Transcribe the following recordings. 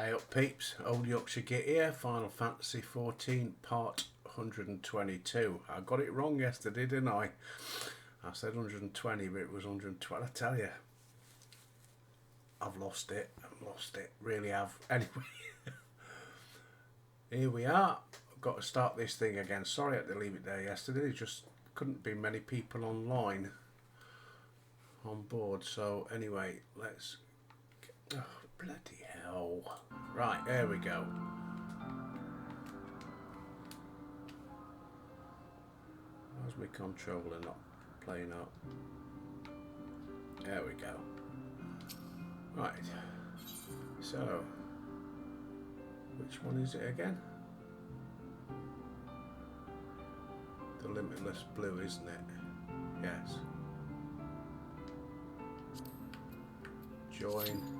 Hey up peeps, Old Yorkshire Git here, Final Fantasy 14 part 122. I got it wrong yesterday, didn't I? I said 120 but it was 120. I tell you, I've lost it, really have. Anyway, here we are. I've got to start this thing again. Sorry I had to leave it there yesterday, there just couldn't be many people online on board. So anyway, let's get, oh bloody hell. Right, there we go. How's my controller not playing up? There we go. Right, so which one is it again? The Limitless Blue, isn't it? Yes. Join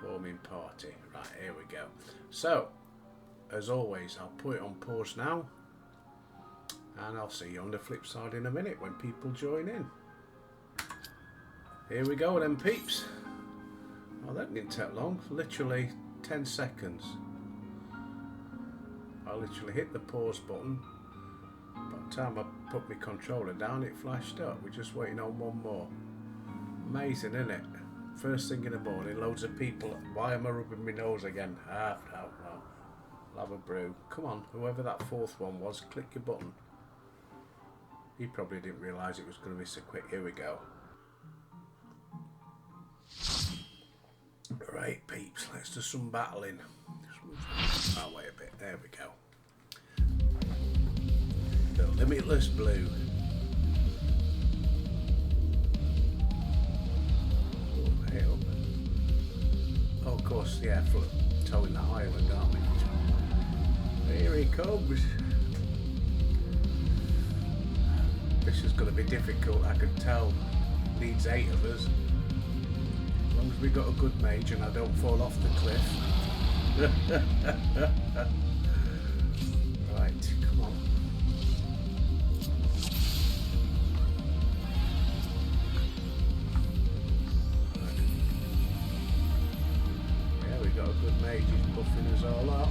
forming party. Right, here we go. So as always, I'll put it on pause now and I'll see you on the flip side in a minute when people join in. Here we go then peeps. Oh, that didn't take long, literally 10 seconds. I literally hit the pause button. By the time I put my controller down, it flashed up. We're just waiting on one more. Amazing, isn't it? First thing in the morning, loads of people. Why am I rubbing my nose again? No. I'll have a brew. Come on, whoever that fourth one was, click your button. He probably didn't realise it was going to be so quick. Here we go. Right, peeps, let's do some battling. Just move that way a bit. There we go. The Limitless Blue. Oh, hey up. Oh, of course, yeah, for towing the island, aren't we? Here he comes. This is going to be difficult, I can tell. Needs 8 of us. As long as we got a good mage and I don't fall off the cliff. Right, come on. Yeah, we got a good mage, he's buffing us all up.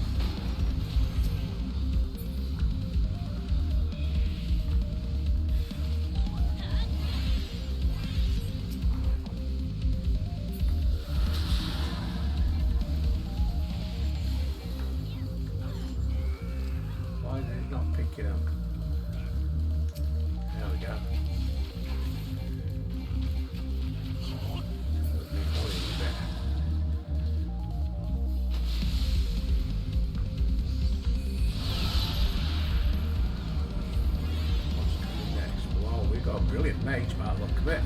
Brilliant mage by the look of it.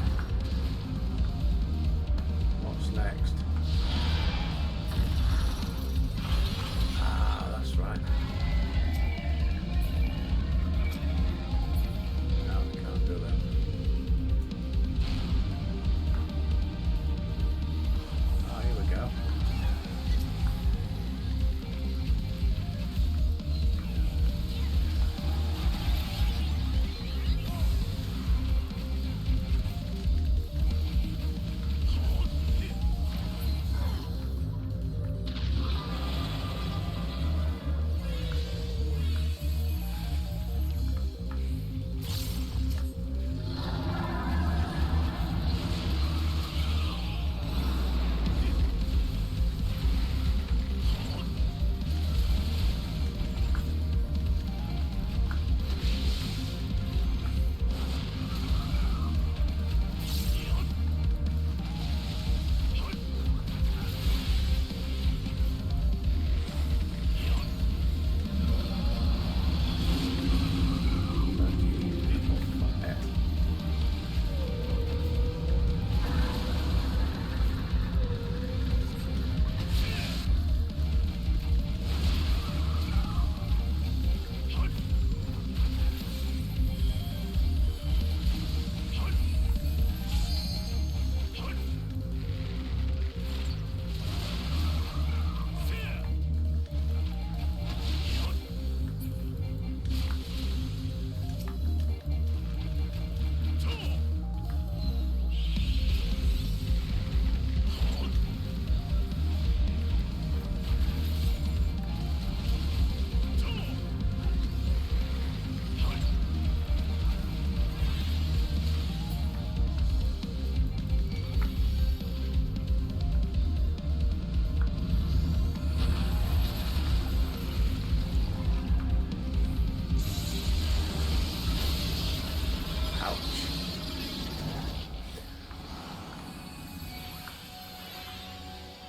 What's next? Ah, that's right. No, we can't do that. Ah, here we go.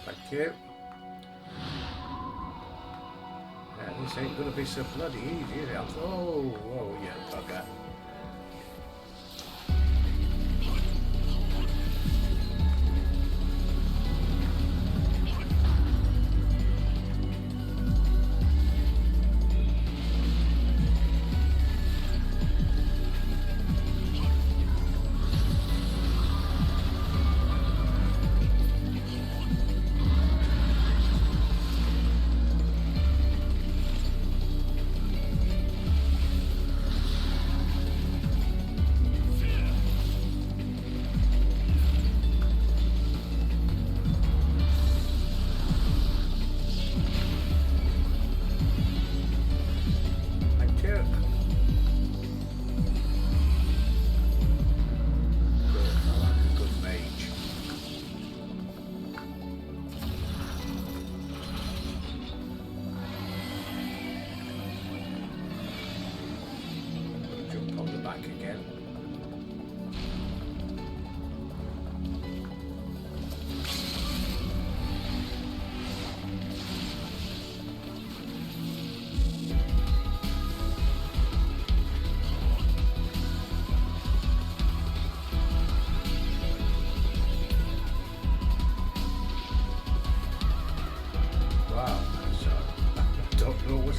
Thank you. Yeah, this ain't gonna be so bloody easy, is it? Oh, yeah, bugger.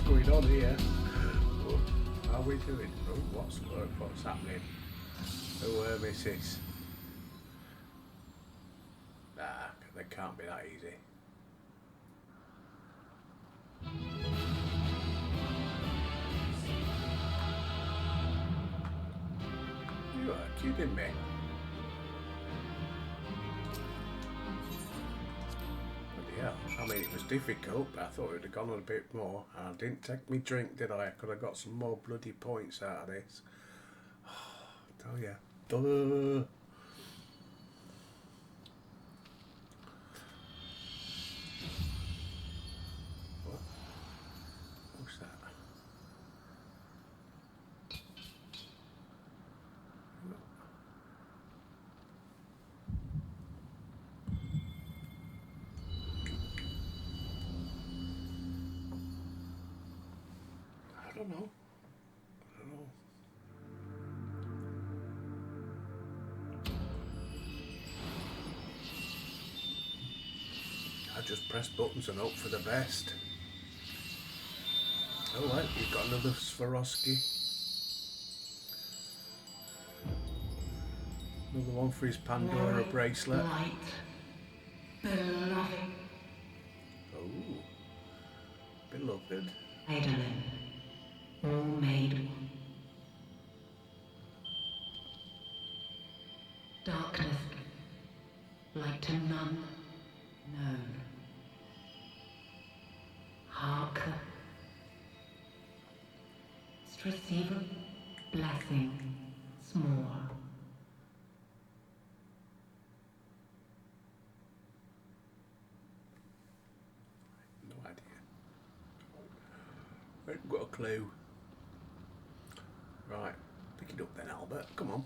Going on here? How are we doing? Oh, what's happening? Oh, missus. Nah, that can't be that easy. You are kidding me. Yeah, I mean it was difficult, but I thought it would have gone on a bit more. I didn't take me drink, did I? Could have got some more bloody points out of this. Tell ya. Duh. What? What's that? I don't know. I just press buttons and hope for the best. Oh, right, you've got another Swarovski. Another one for his Pandora bracelet. Light, beloved. Oh, beloved. Eidolon, all made one. Darkness, light to none known. Harker, receiver, blessing, small. No idea. I haven't got a clue. Right, pick it up then, Albert. Come on.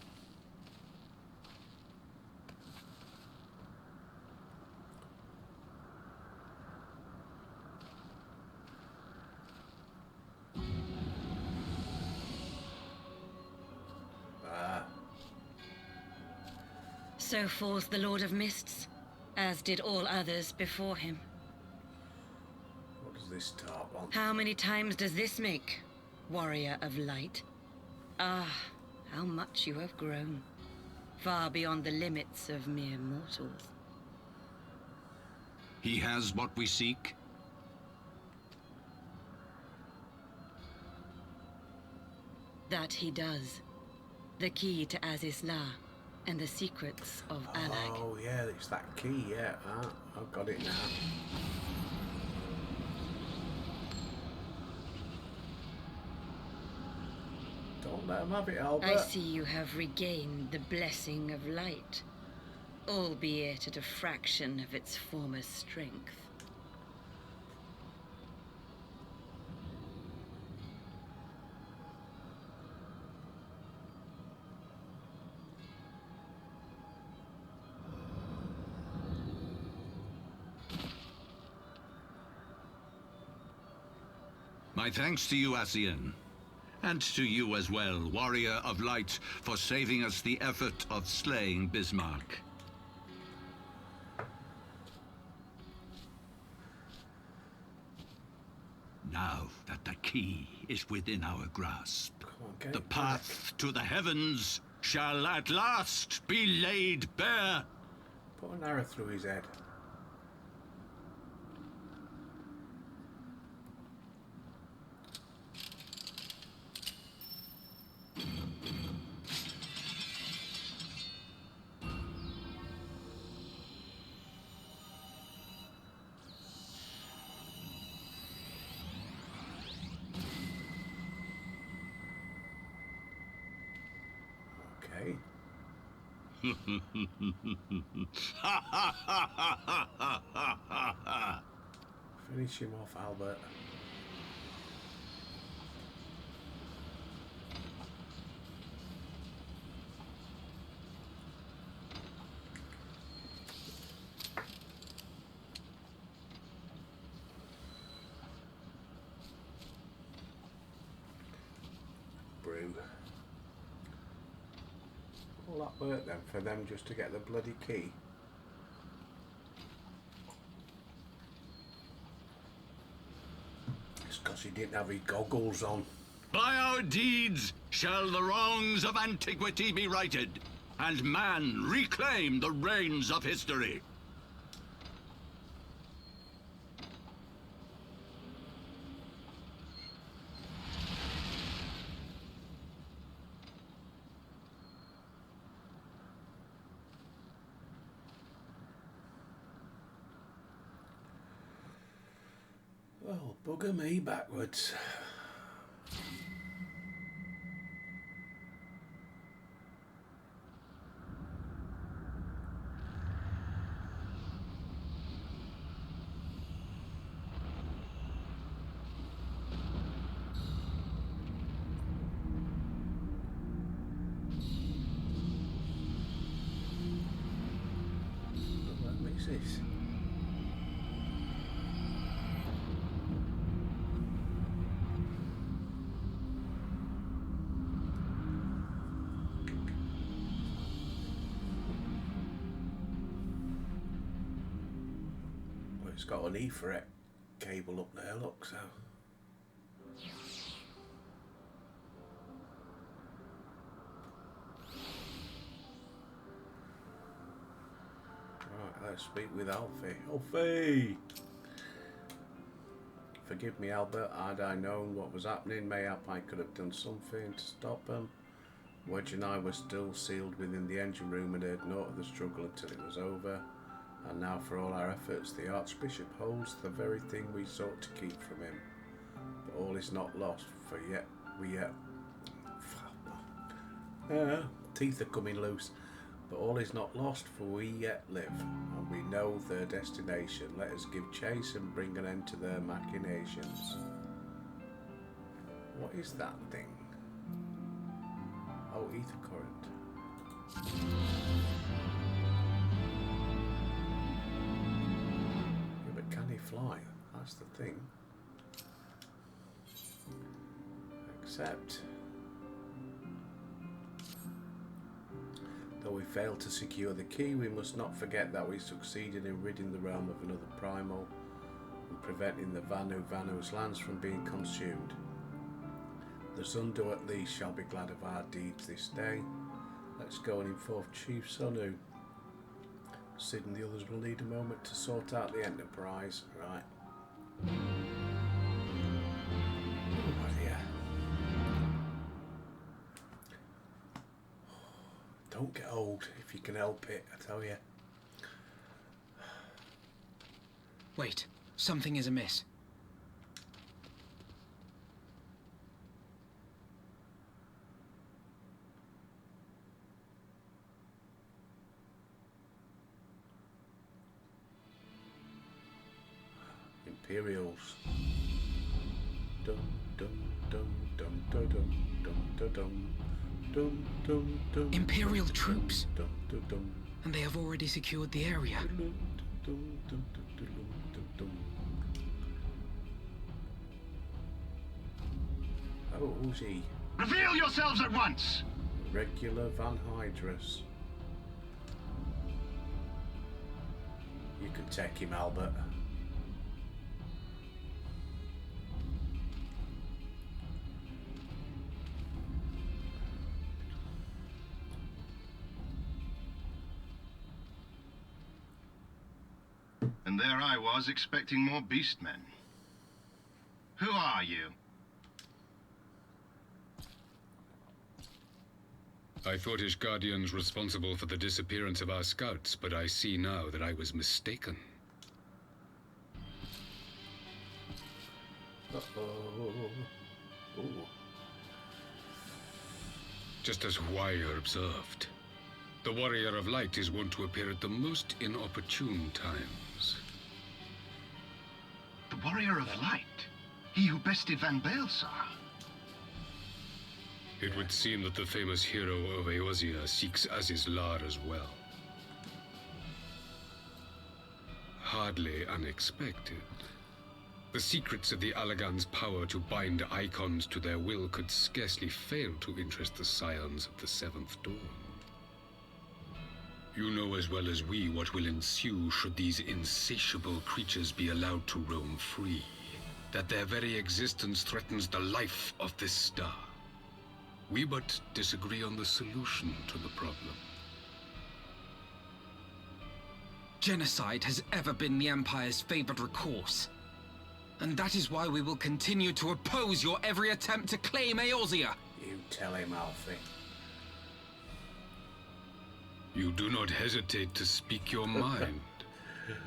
So falls the Lord of Mists, as did all others before him. What does this tart want? How many times does this make, warrior of light? Ah, how much you have grown, far beyond the limits of mere mortals. He has what we seek. That he does. The key to Azizla and the secrets of Alag. Oh yeah, it's that key, yeah. I've got it now. Don't let him have it, Albert. I see you have regained the blessing of light, albeit at a fraction of its former strength. My thanks to you, Asian. And to you as well, Warrior of Light, for saving us the effort of slaying Bismarck. Now that the key is within our grasp, the path to the heavens shall at last be laid bare. Put an arrow through his head. Okay. Finish him off, Albert. Brew. All that work then for them just to get the bloody key. It's because he didn't have his goggles on. By our deeds shall the wrongs of antiquity be righted, and man reclaim the reins of history. Oh, bugger me backwards. What makes this? It's got an Aetheric cable up there, look, so. Right, let's speak with Alfie. Alfie! Forgive me, Albert, had I known what was happening, mayhap I could have done something to stop them. Wedge and I were still sealed within the engine room and heard naught of the struggle until it was over. And now for all our efforts the Archbishop holds the very thing we sought to keep from him. But all is not lost, for yet teeth are coming loose. But all is not lost, for we yet live, and we know their destination. Let us give chase and bring an end to their machinations. What is that thing? Oh, Etheric Current. Can he fly? That's the thing. Except, though we failed to secure the key, we must not forget that we succeeded in ridding the realm of another primal and preventing the Vanu's lands from being consumed. The Sundu at least shall be glad of our deeds this day. Let's go and inform Chief Sunu. Sid and the others will need a moment to sort out the enterprise. Right. Oh dear. Don't get old if you can help it, I tell you. Wait, something is amiss. Imperials. Dum dum dum dum dum dum dum dum dum dum dum. Imperial troops, Dum dum dum and they have already secured the area. dum dum dum dum dum dum. Oh, who's he? Reveal yourselves at once! Regular Van Hydras. You can take him, Albert. And there I was, expecting more beastmen. Who are you? I thought Ishgardians responsible for the disappearance of our scouts, but I see now that I was mistaken. Uh-oh. Ooh. Just as Wire observed, the Warrior of Light is wont to appear at the most inopportune times. The Warrior of Light? He who bested Van Baelsar? It would seem that the famous hero of Eorzea seeks Azizlar as well. Hardly unexpected. The secrets of the Allagan's power to bind icons to their will could scarcely fail to interest the scions of the Seventh Dawn. You know as well as we what will ensue should these insatiable creatures be allowed to roam free. That their very existence threatens the life of this star. We but disagree on the solution to the problem. Genocide has ever been the Empire's favored recourse. And that is why we will continue to oppose your every attempt to claim Eorzea. You tell him, Alfie. You do not hesitate to speak your mind,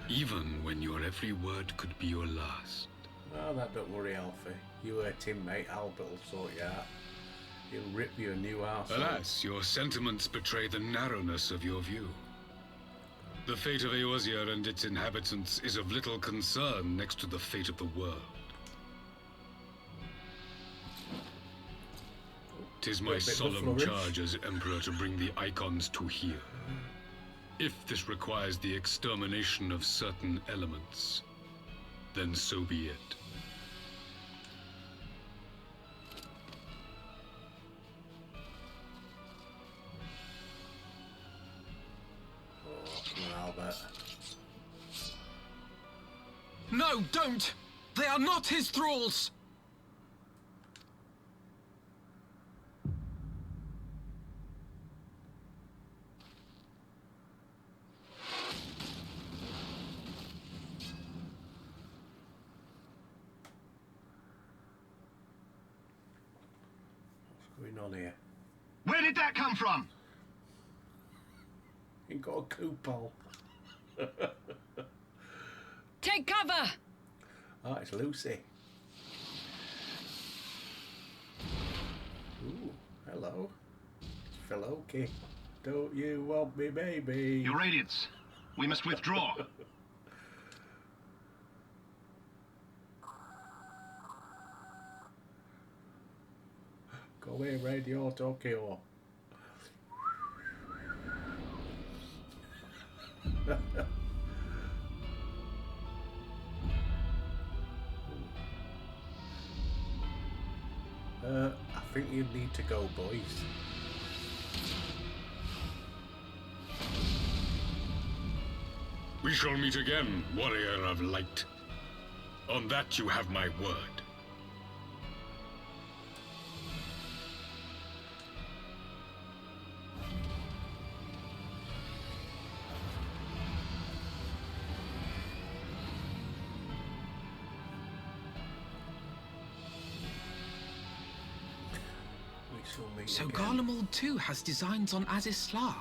even when your every word could be your last. Oh, that don't worry, Alfie. You hurt him, mate. Albert will sort you out. He'll rip you a new arsehole. Alas, your sentiments betray the narrowness of your view. The fate of Eorzea and its inhabitants is of little concern next to the fate of the world. 'Tis my solemn charge as Emperor to bring the icons to here. If this requires the extermination of certain elements, then so be it. Come on, Albert. No, don't! They are not his thralls! What's going on here? Where did that come from? You got a coupon. Take cover! Oh, it's Lucy. Ooh, hello. Philoki. Don't you want me, baby? Your Radiance. We must withdraw. Go away, Radio Tokyo. I think you need to go, boys. We shall meet again, Warrior of Light. On that you have my word. So Garlemald too has designs on Azizlar.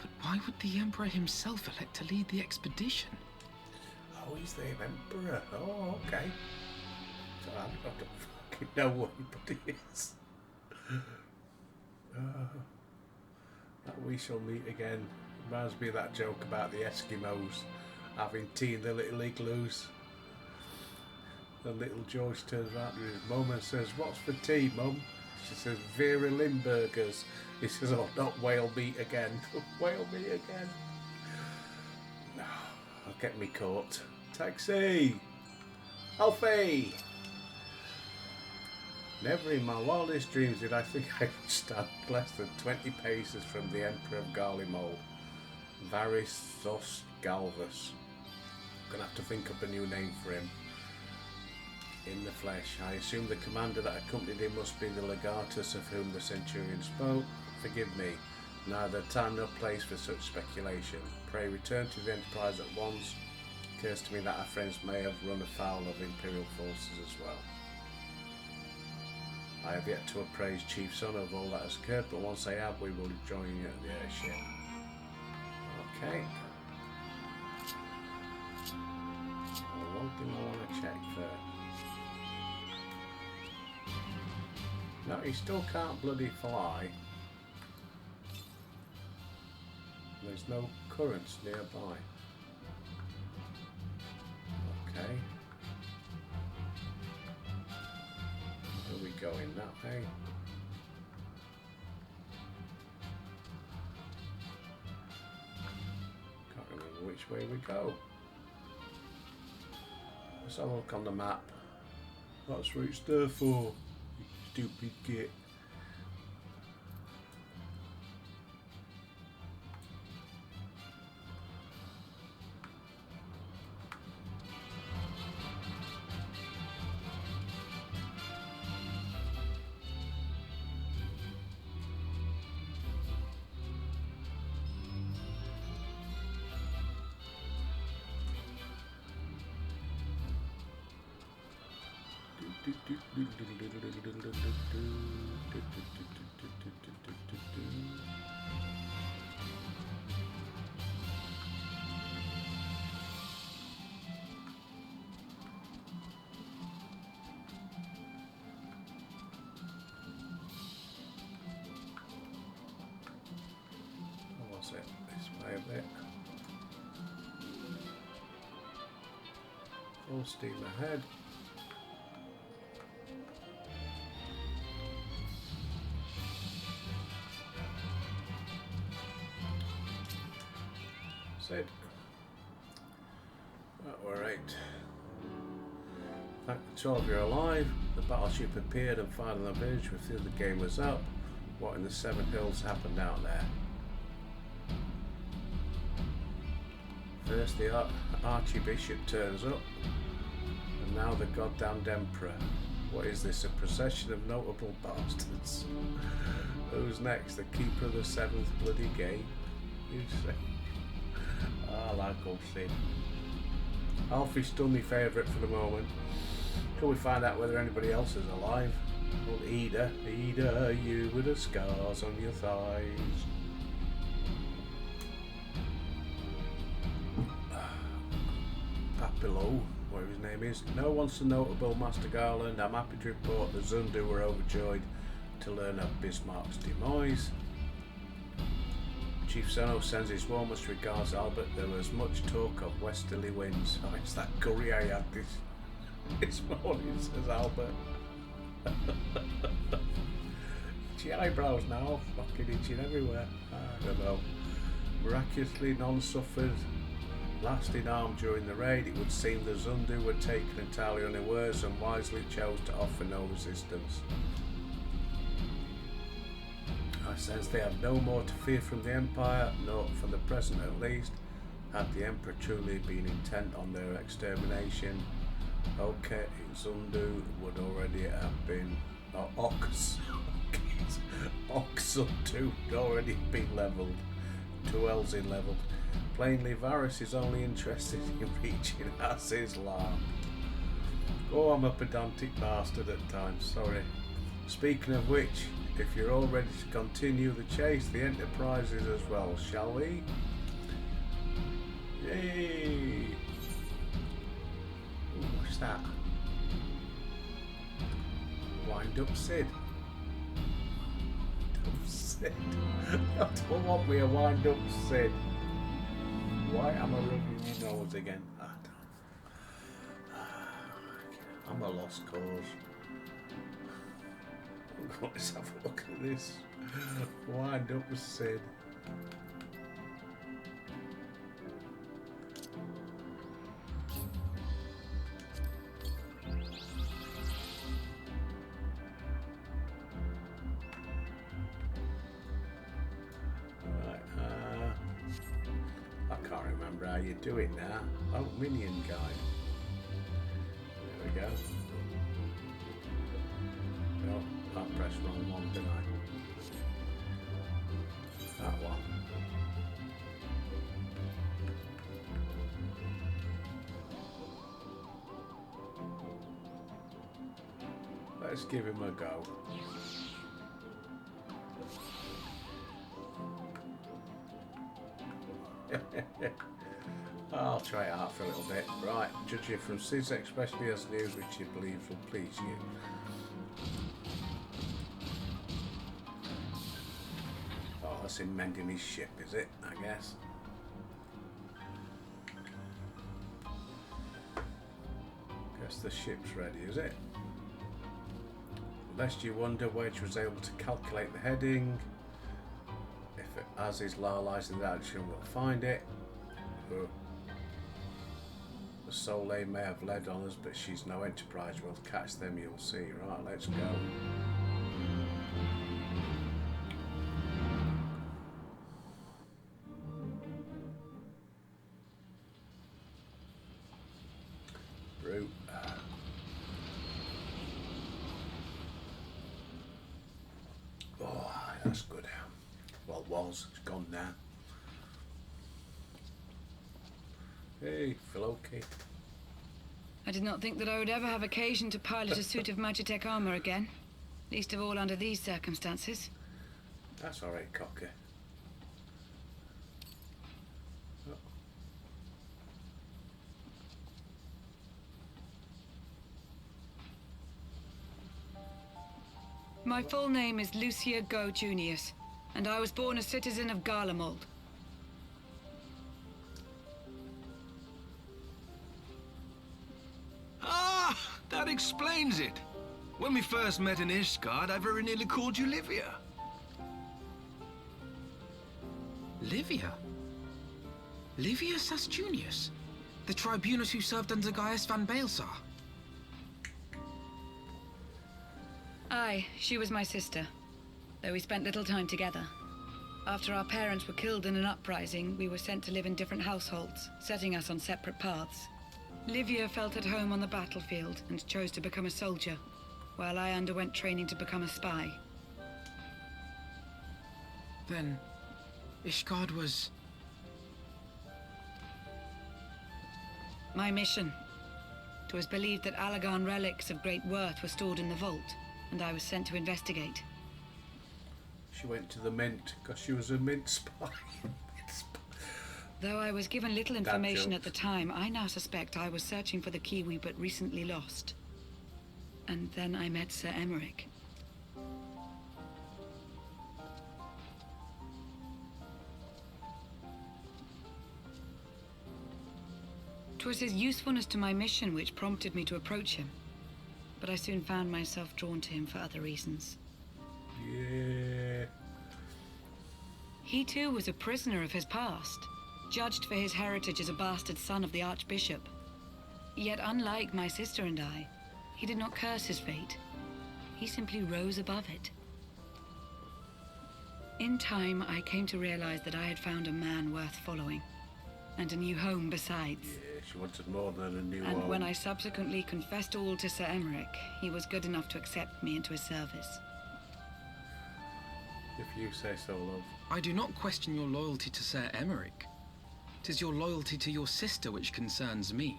But why would the Emperor himself elect to lead the expedition? Oh, he's the Emperor. Oh, okay. So I don't fucking know what anybody is. That we shall meet again. Reminds me of that joke about the Eskimos having tea in the little igloos. And little George turns around to his mum and says, "What's for tea, Mum?" She says, "Vera Limburgers." He says, "Oh, not whale meat again." Whale meat again. No, I'll get me caught. Taxi! Alfie! Never in my wildest dreams did I think I would stand less than 20 paces from the Emperor of Garlemald, Varys Thos Galvus. Gonna have to think up a new name for him. In the flesh. I assume the commander that accompanied him must be the legatus of whom the centurion spoke. Forgive me, neither time nor place for such speculation. Pray return to the Enterprise at once. It occurs to me that our friends may have run afoul of Imperial forces as well. I have yet to appraise Chief Son of all that has occurred, but once I have, we will join you at the airship. Okay. One thing I want to check first. No, he still can't bloody fly. There's no currents nearby. Okay. Where are we going? That way? Can't remember which way we go. Let's have a look on the map. That's what it's there for. Stupid git. What's it? This way a bit. Full steam ahead. Said. We're right. Thank the 12 you're alive. The battleship appeared and fired on the village. We feel the game was up. What in the Seven Hills happened out there? First the Archbishop turns up, and now the goddamned Emperor. What is this, a procession of notable bastards? Who's next? The Keeper of the Seventh Bloody Gate? You say? I like old Sid. Alfie's still my favourite for the moment. Till we find out whether anybody else is alive. Old Ida, you with the scars on your thighs. Below, whatever his name is. No one's so notable, Master Garland. I'm happy to report the Zundu were overjoyed to learn of Bismarck's demise. Chief Sono sends his warmest regards, Albert. There was much talk of westerly winds. Oh, it's that curry I had this morning, says Albert. Itchy eyebrows now, fucking itching everywhere. I don't know. Miraculously, none suffered. Last in arm during the raid, it would seem the Zundu were taken entirely unawares and wisely chose to offer no resistance. I sense they have no more to fear from the Empire, not for the present at least. Had the Emperor truly been intent on their extermination, okay, Zundu would already have been, Zundu would already been levelled. 2 L's in levelled. Plainly, Varys is only interested in reaching Asislam. Oh, I'm a pedantic bastard at times, sorry. Speaking of which, if you're all ready to continue the chase, the Enterprise is as well, shall we? Yay! Ooh, what's that? Wind up Sid. Sid. I don't want me a wind up Sid. Why am I rubbing my nose again? I don't. I'm a lost cause. Let's have a look at this. Wind up with Sid. you do it now. Oh, minion guide. There we go. Oh, I pressed wrong one, didn't I? That one. Let's give him a go. I'll try it out for a little bit. Right, judge it from Sid's expression as news which he believes will please you. Oh, that's him mending his ship, is it? I guess. Guess the ship's ready, is it? Lest you wonder, Wedge was able to calculate the heading. If it as his law lies in the action, we'll find it. The Soleil may have led on us, but she's no enterprise. We'll catch them, you'll see. Right, let's go. Brute. Oh, that's good. Well, was. It's gone now. Hey, Philoki. I did not think that I would ever have occasion to pilot a suit of Magitech armor again. Least of all under these circumstances. That's alright, Cocker. Oh. My full name is Lucia Go Junius, and I was born a citizen of Garlemald. Ah, that explains it. When we first met in Ishgard, I very nearly called you Livia. Livia? Livia Sasjunius? The tribunus who served under Gaius van Baelsar? Aye, she was my sister, though we spent little time together. After our parents were killed in an uprising, we were sent to live in different households, setting us on separate paths. Livia felt at home on the battlefield and chose to become a soldier, while I underwent training to become a spy. Then, Ishgard was... My mission. It was believed that Allagan relics of great worth were stored in the vault, and I was sent to investigate. She went to the mint because she was a mint spy. Though I was given little information at the time, I now suspect I was searching for the key we but recently lost. And then I met Sir Emeric. 'Twas his usefulness to my mission which prompted me to approach him. But I soon found myself drawn to him for other reasons. Yeah. He too was a prisoner of his past, judged for his heritage as a bastard son of the Archbishop. Yet unlike my sister and I, he did not curse his fate. He simply rose above it. In time, I came to realize that I had found a man worth following, and a new home besides. Yeah, she wanted more than a new And home. when I subsequently confessed all to Sir Emeric, he was good enough to accept me into his service. If you say so, love. I do not question your loyalty to Sir Emeric. 'Tis your loyalty to your sister which concerns me.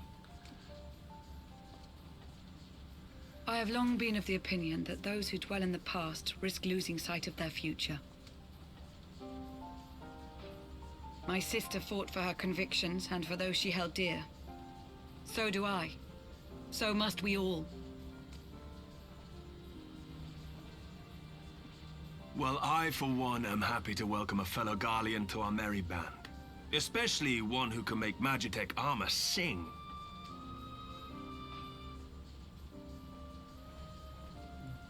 I have long been of the opinion that those who dwell in the past risk losing sight of their future. My sister fought for her convictions and for those she held dear. So do I. So must we all. Well, I, for one, am happy to welcome a fellow Garlean to our merry band. Especially one who can make Magitech armor sing.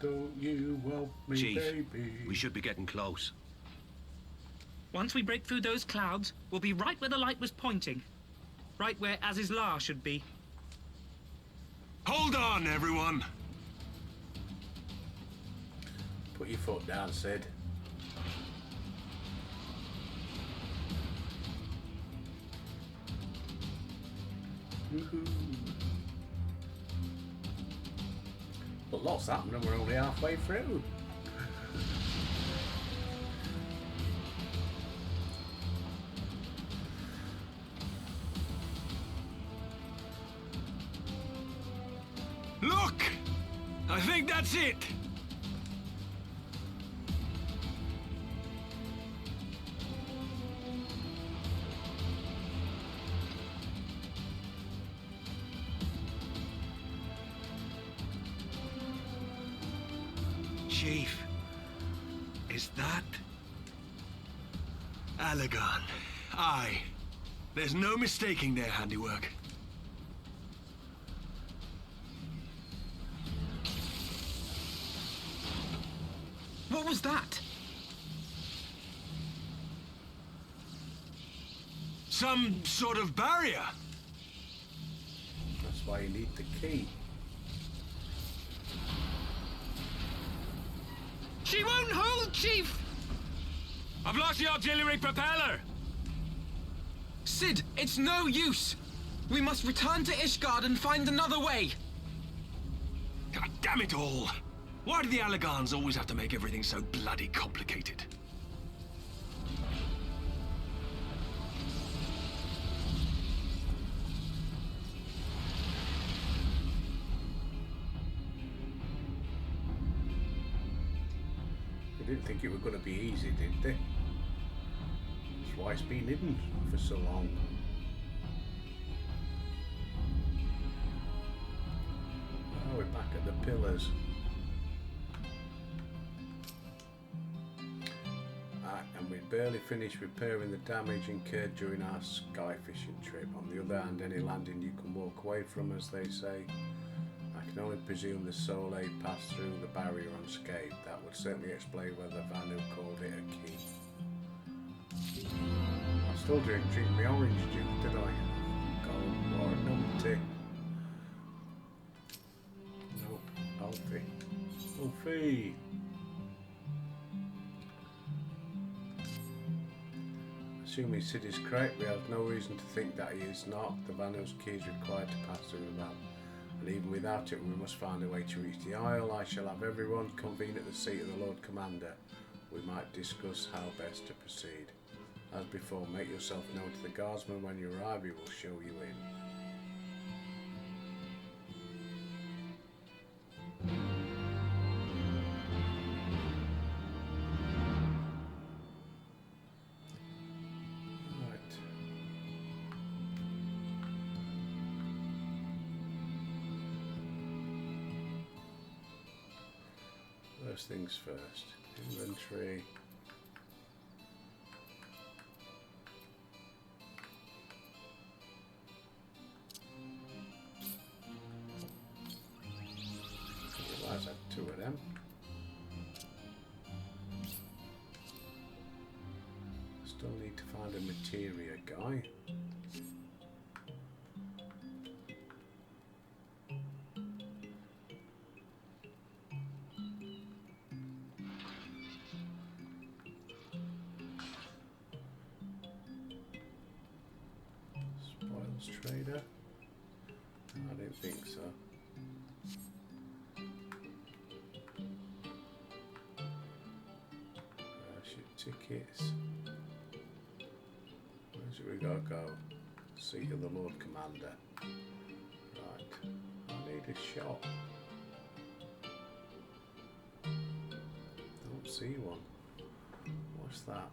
Don't you want me, Chief, baby? we should be getting close. Once we break through those clouds, we'll be right where the light was pointing. Right where Aziz's lair should be. Hold on, everyone! Put your foot down, Sid. But lots happened and we're only halfway through. Look! I think that's it! Chief, is that... Allagan? Aye. There's no mistaking their handiwork. What was that? Some sort of barrier. That's why you need the key. She won't hold, Chief! I've lost the auxiliary propeller! Sid, it's no use! We must return to Ishgard and find another way! God damn it all! Why do the Allagans always have to make everything so bloody complicated? They didn't think it was going to be easy, did they? That's why it's been hidden for so long. Now we're back at the pillars. And we barely finished repairing the damage incurred during our sky fishing trip. On the other hand, any landing you can walk away from, as they say. I can only presume the Soleil passed through the barrier unscathed. That would certainly explain whether Vanu called it a key. I still drink my orange juice, did I? Gold or numpty. Nope, Alfie. Alfie! Assuming Sid is correct, we have no reason to think that he is not. The Vanu's key is required to pass through the map. And even without it, we must find a way to reach the Isle. I shall have everyone convene at the seat of the Lord Commander. We might discuss how best to proceed. As before, make yourself known to the guardsman. When you arrive, he will show you in. First things first, inventory. I realised I had two of them. Still need to find a materia guy. Trader? I don't think so. Ship tickets. Where's it we gotta go? Seat of the Lord Commander. Right. I need a shop. Don't see one. What's that?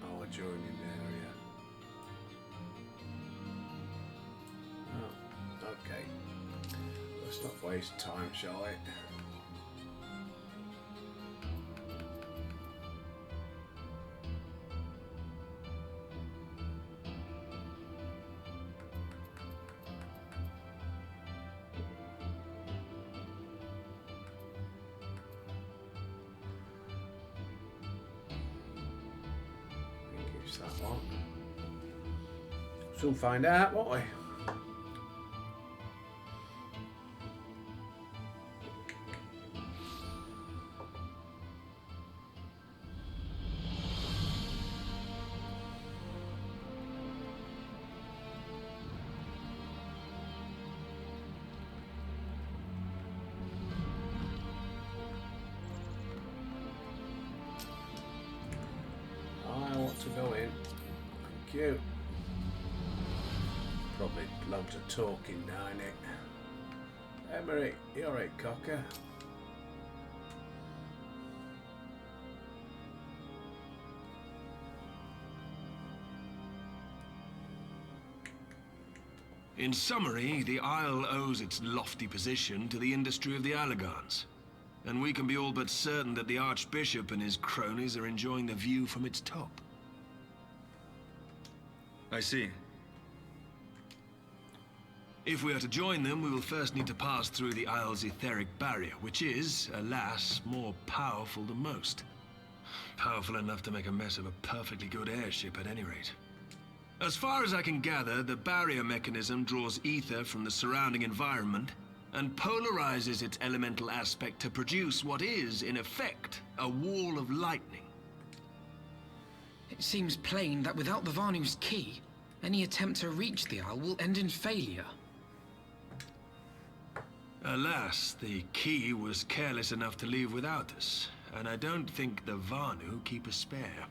Oh, adjoining area. Okay, let's not waste time, shall we? I think it's that one. Soon find out, won't we? you. Probably loads of talking now, innit? Emery, you alright, cocker? In summary, the Isle owes its lofty position to the industry of the Allagans. And we can be all but certain that the Archbishop and his cronies are enjoying the view from its top. I see. If we are to join them, we will first need to pass through the Isle's Etheric Barrier, which is, alas, more powerful than most. Powerful enough to make a mess of a perfectly good airship at any rate. As far as I can gather, the barrier mechanism draws ether from the surrounding environment and polarizes its elemental aspect to produce what is, in effect, a wall of lightning. It seems plain that without the Vanu's key, any attempt to reach the Isle will end in failure. Alas, the key was careless enough to leave without us, and I don't think the Vanu keep a spare.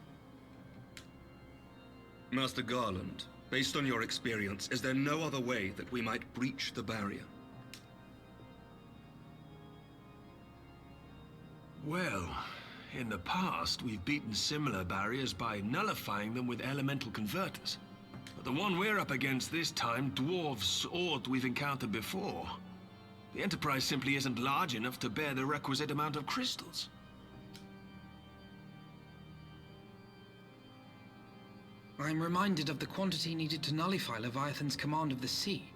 Master Garland, based on your experience, is there no other way that we might breach the barrier? Well, in the past, we've beaten similar barriers by nullifying them with elemental converters. But the one we're up against this time dwarfs aught we've encountered before. The Enterprise simply isn't large enough to bear the requisite amount of crystals. I'm reminded of the quantity needed to nullify Leviathan's command of the sea.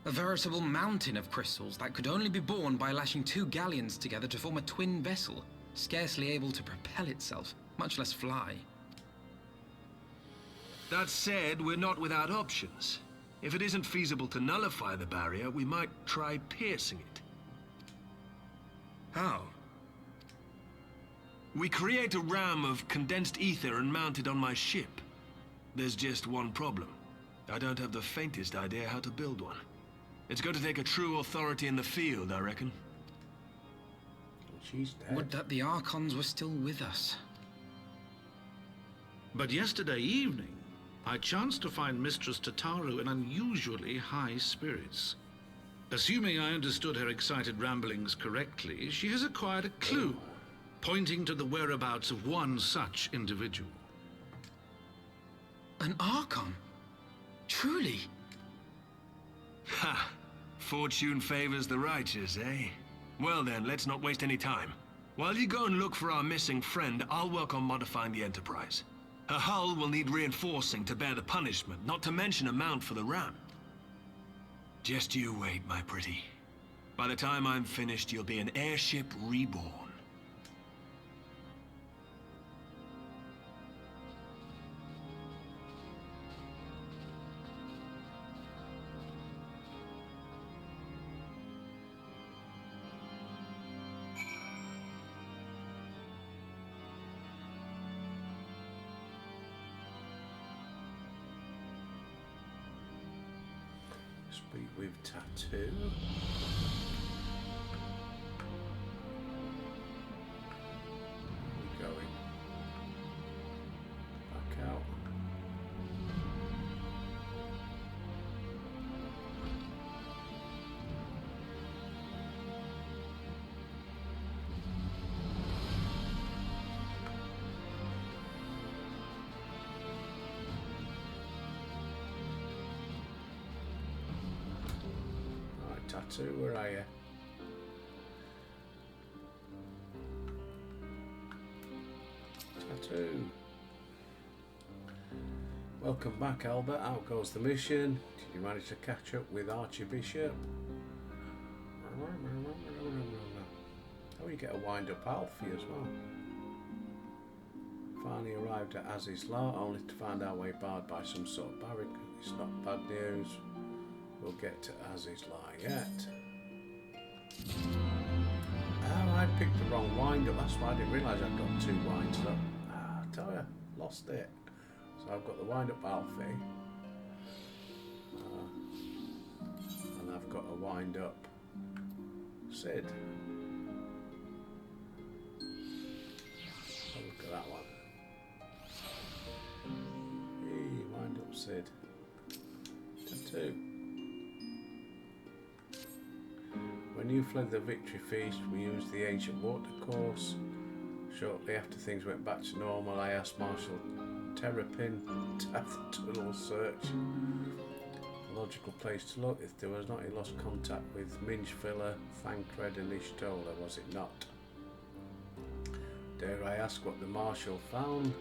A veritable mountain of crystals that could only be borne by lashing two galleons together to form a twin vessel, scarcely able to propel itself, much less fly. That said, we're not without options. If it isn't feasible to nullify the barrier, we might try piercing it. How? We create a ram of condensed ether and mount it on my ship. There's just one problem. I don't have the faintest idea how to build one. It's going to take a true authority in the field, I reckon. She's dead. Would that the Archons were still with us. But yesterday evening, I chanced to find Mistress Tataru in unusually high spirits. Assuming I understood her excited ramblings correctly, she has acquired a clue, pointing to the whereabouts of one such individual. An Archon? Truly? Ha! Fortune favors the righteous, eh? Well then, let's not waste any time. While you go and look for our missing friend, I'll work on modifying the Enterprise. Her hull will need reinforcing to bear the punishment, not to mention a mount for the ram. Just you wait, my pretty. By the time I'm finished, you'll be an airship reborn. Speak with Tattoo. We're going back out. Tattoo, where are you? Tattoo. Welcome back, Albert. How goes the mission? Did you manage to catch up with Archbishop? Oh, you get a wind-up Alfie as well. Finally arrived at Aziz's Law, only to find our way barred by some sort of barricade. It's not bad news. We'll get to Aziz's Law yet. Oh, I picked the wrong wind-up. That's why I didn't realise I'd got two winds up. I tell you, lost it. So I've got the wind-up Alfie. And I've got a wind-up Sid. Oh, look at that one. Hey, Sid. Tattoo. When you fled the Victory Feast, we used the ancient water course. Shortly after things went back to normal, I asked Marshal Terrapin to have the tunnel search. A logical place to look. If there was not, he lost contact with Minchfiller, Thancred and Ishtola, was it not? Dare I ask what the Marshal found?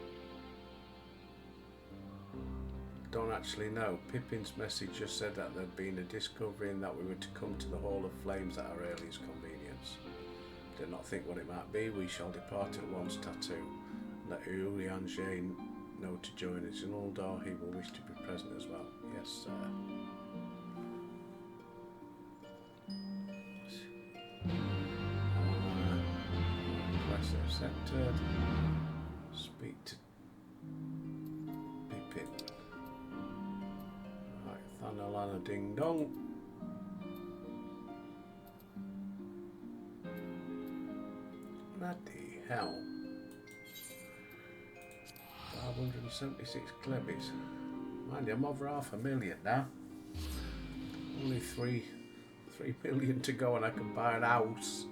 Don't actually know. Pippin's message just said that there'd been a discovery and that we were to come to the Hall of Flames at our earliest convenience. Did not think what it might be. We shall depart at once. Tattoo. Let Urianger know to join us in Uldar. He will wish to be present as well. Yes, sir. Request accepted. Speak to Pippin. Thanalana ding dong. Bloody hell. 576 clebies. Mind you, I'm over 500,000 now. Only 3 million to go and I can buy an house.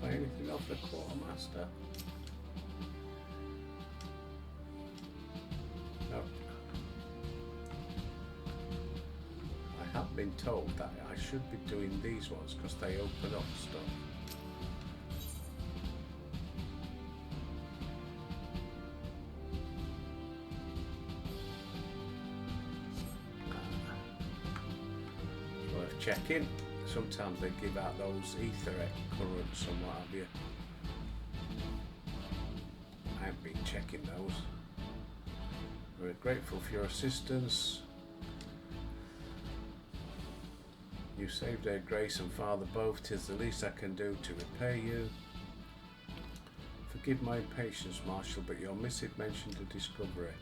Anything off the quartermaster? No. I have been told that I should be doing these ones because they open up stuff. It's worth checking. Sometimes they give out those Etheric Currents and what have you. I haven't been checking those. We're grateful for your assistance. You saved our Grace and Father both. 'Tis the least I can do to repay you. Forgive my impatience, Marshal, but your missive mentioned a discovery.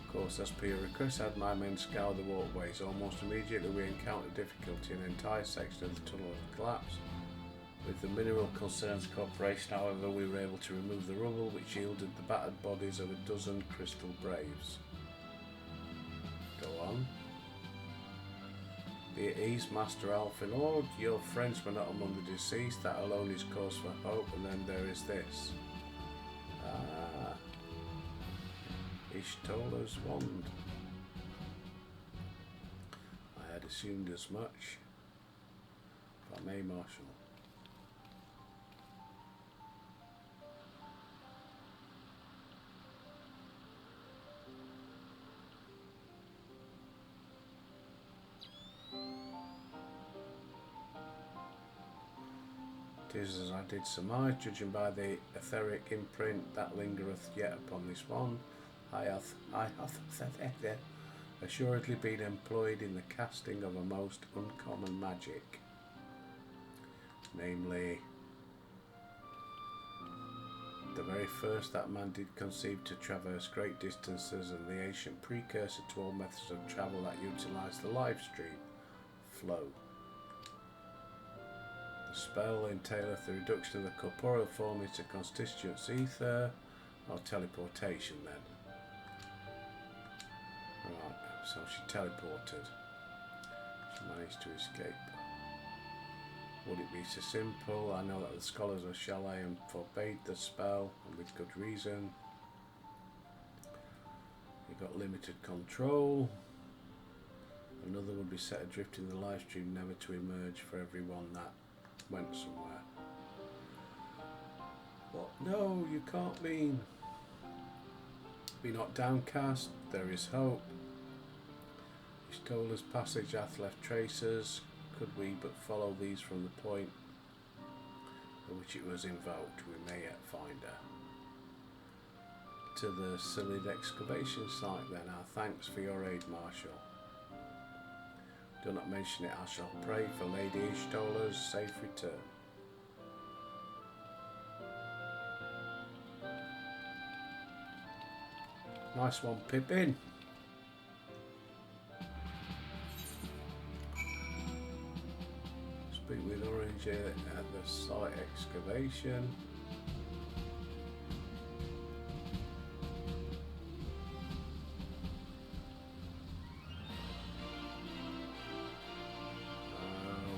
Of course, as per your request, I had my men scour the walkways. Almost immediately we encountered difficulty. An entire section of the tunnel had collapsed. With the Mineral Concerns Corporation, however, we were able to remove the rubble, which yielded the battered bodies of a dozen crystal braves. Go on. Be at ease, Master Alpha Lord. Your friends were not among the deceased. That alone is cause for hope. And then there is this. Ishtola's wand. I had assumed as much. If I may, Marshal. It is as I did surmise, judging by the etheric imprint that lingereth yet upon this wand. I hath assuredly been employed in the casting of a most uncommon magic, namely the very first that man did conceive to traverse great distances, and the ancient precursor to all methods of travel that utilise the live stream flow. The spell entaileth the reduction of the corporeal form into constituents ether, or teleportation then. Right, so she teleported. She managed to escape. Would it be so simple? I know that the scholars of Shalaim forbade the spell, and with good reason. You got limited control. Another would be set adrift in the live stream, never to emerge for everyone that went somewhere. What? No, you can't mean. Be not downcast, there is hope. Istola's passage hath left traces. Could we but follow these from the point for which it was invoked, we may yet find her. To the Silid excavation site then, our thanks for your aid, Marshal. Do not mention it, I shall pray for Lady Ishtola's safe return. Nice one, Pippin. Speak with Orange at the site excavation.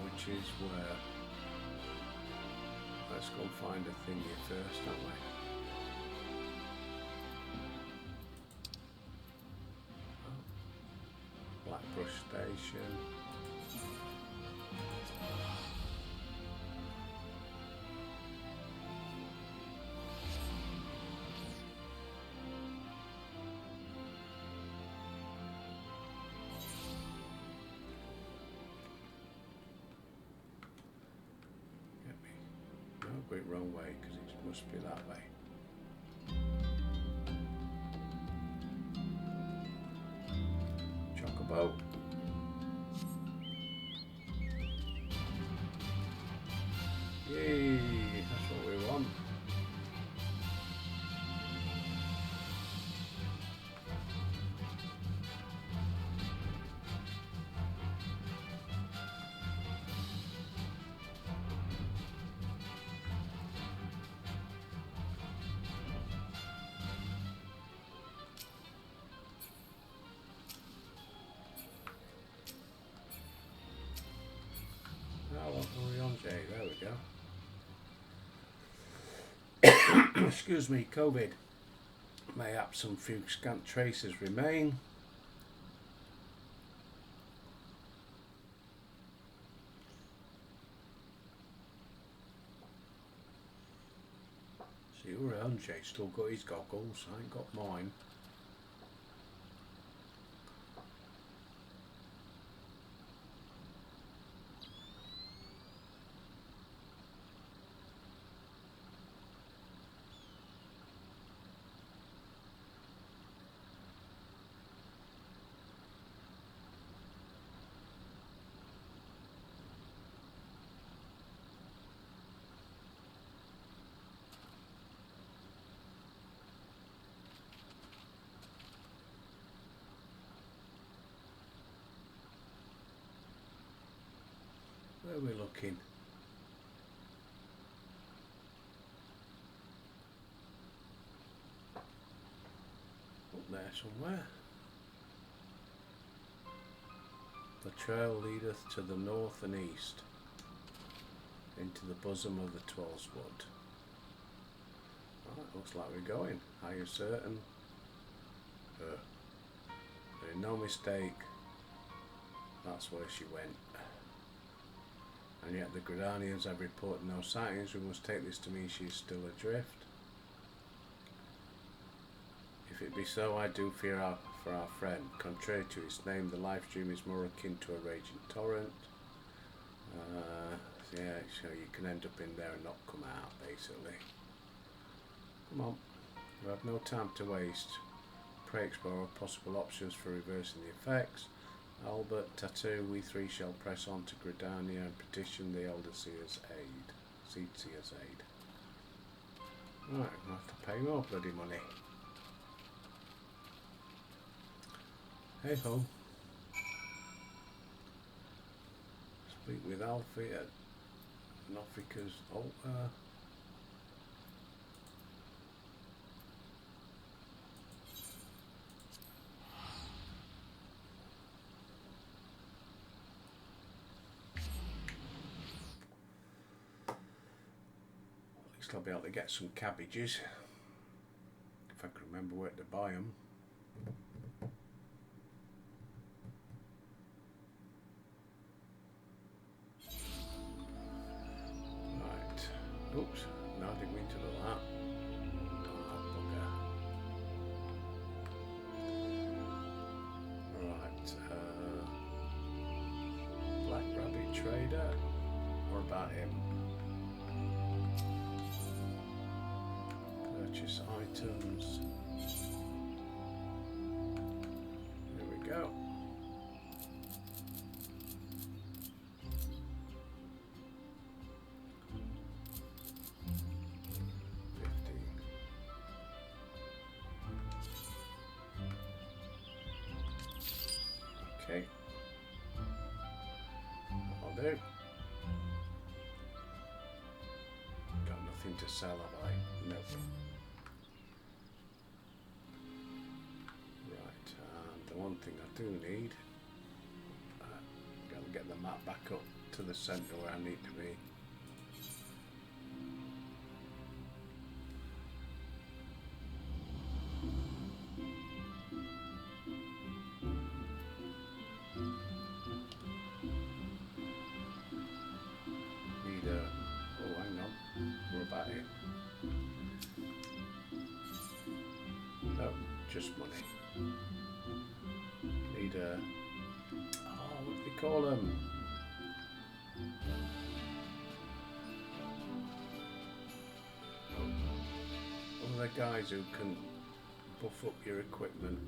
Which is where? Let's go and find a thingy first, don't we? Blackbrush Station. Get me. No, go it wrong way because it must be that way. Chocobo. Yay, that's what we want. Now what are we on, Jay? There we go. Excuse me, COVID. Mayhap some few scant traces remain. See, you're on, Jay. Still got his goggles. I ain't got mine. Where are we looking? Up there somewhere. The trail leadeth to the north and east, into the bosom of the Twellswood. Right, looks like we're going. Are you certain? There is no mistake. That's where she went. And yet the Gridanians have reported no sightings. We must take this to mean she is still adrift. If it be so, I do fear for our friend. Contrary to his name, the life stream is more akin to a raging torrent. Yeah, so you can end up in there and not come out, basically. Come on, we have no time to waste. Pray explore possible options for reversing the effects. Albert, Tattoo, we three shall press on to Gridania and petition the Elder Seer's aid. Seer's aid. Right, I'm going to have to pay more bloody money. Hey ho. Speak with Alfie at Nofika's altar. I'll be able to get some cabbages if I can remember where to buy them. Right. Oops. No, I didn't mean to do that. Oh, bugger. Right. Black Rabbit Trader. What about him? Purchase items. There we go. Okay. I'll do. Got nothing to sell, have I? Nope. Right, and the one thing I do need, gotta get the map back up to the centre where I need to be. Just money. Need a... Oh, what do they call them? One of the guys who can buff up your equipment.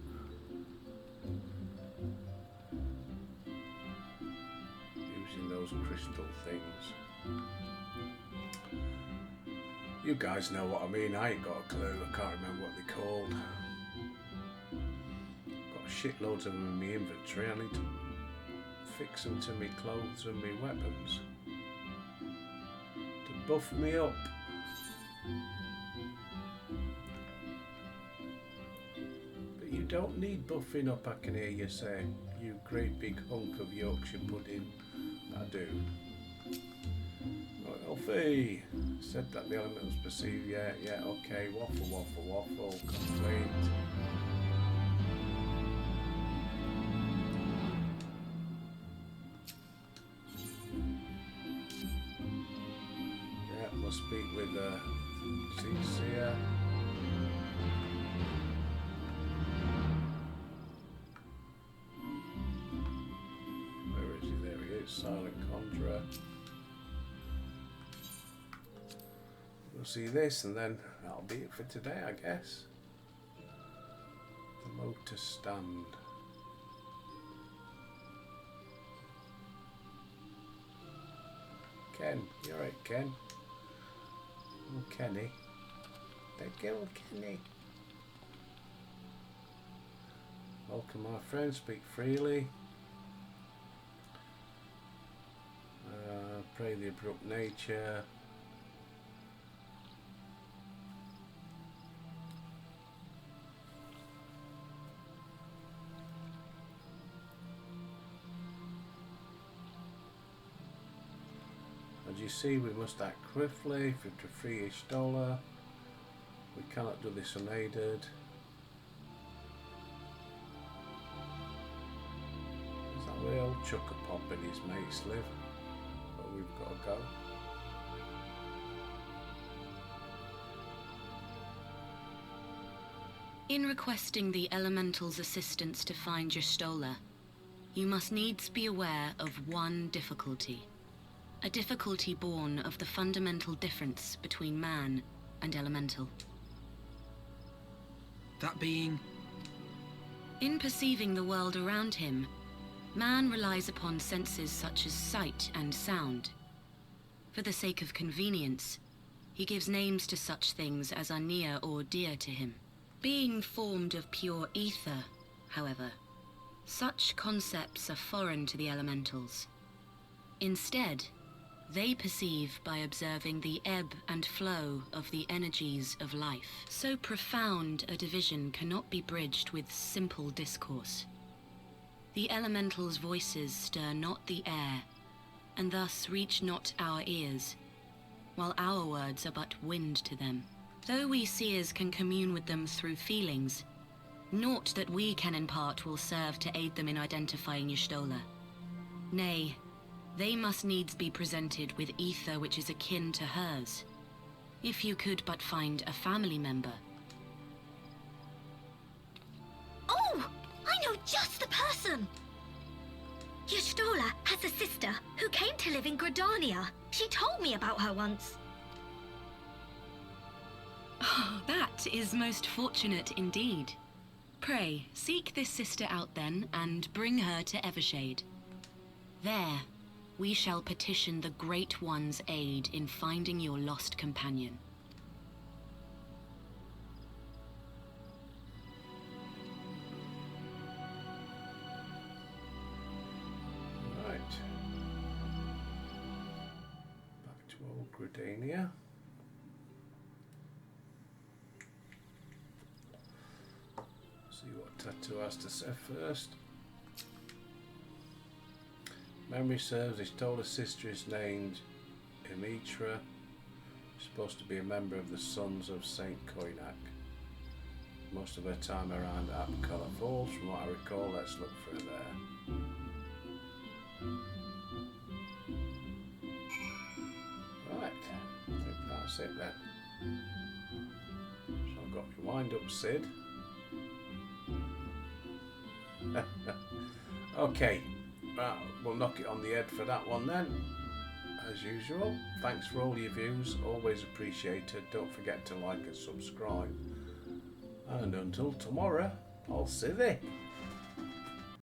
Using those crystal things. You guys know what I mean. I ain't got a clue. I can't remember what they're called. Shitloads of them in my inventory. I need to fix them to my clothes and my weapons to buff me up. But you don't need buffing up, I can hear you say, you great big hunk of Yorkshire pudding. I do. Right, Alfie said that the elementals perceive. Yeah, okay. Waffle. Complete. Speak with Lucia. Where is he? There he is, Silent Conjurer. We'll see this and then that'll be it for today, I guess. The motor stand. Ken, you alright, Ken? Oh, Kenny. Thank you, Kenny. Welcome, my friend. Speak freely. Pray the abrupt nature. As you see, we must act swiftly to free Y'shtola. We cannot do this unaided. Is that where old Chuck-a-Pop and his mates live? But we've got to go. In requesting the Elemental's assistance to find Y'shtola, you must needs be aware of one difficulty. A difficulty born of the fundamental difference between man and elemental. That being? In perceiving the world around him, man relies upon senses such as sight and sound. For the sake of convenience, he gives names to such things as are near or dear to him. Being formed of pure ether, however, such concepts are foreign to the elementals. Instead, they perceive by observing the ebb and flow of the energies of life. So profound a division cannot be bridged with simple discourse. The elementals' voices stir not the air, and thus reach not our ears, while our words are but wind to them. Though we seers can commune with them through feelings, naught that we can impart will serve to aid them in identifying Y'shtola. Nay, they must needs be presented with ether which is akin to hers. If you could but find a family member. Oh! I know just the person! Y'shtola has a sister who came to live in Gridania. She told me about her once. Oh, that That is most fortunate indeed. Pray, seek this sister out then, and bring her to Evershade. There, we shall petition the Great One's aid in finding your lost companion. Right. Back to old Gridania. See what Tattoo has to say first. Memory serves, he's told his sister is named Imitra. Supposed to be a member of the Sons of Saint Koinak. Most of her time around Apcala Falls, from what I recall. Let's look through there. Right, I think that's it then. So I've got my wind up Sid. Okay, right, we'll knock it on the head for that one then. As usual, thanks for all your views, always appreciated. Don't forget to like and subscribe. And until tomorrow, I'll see thee.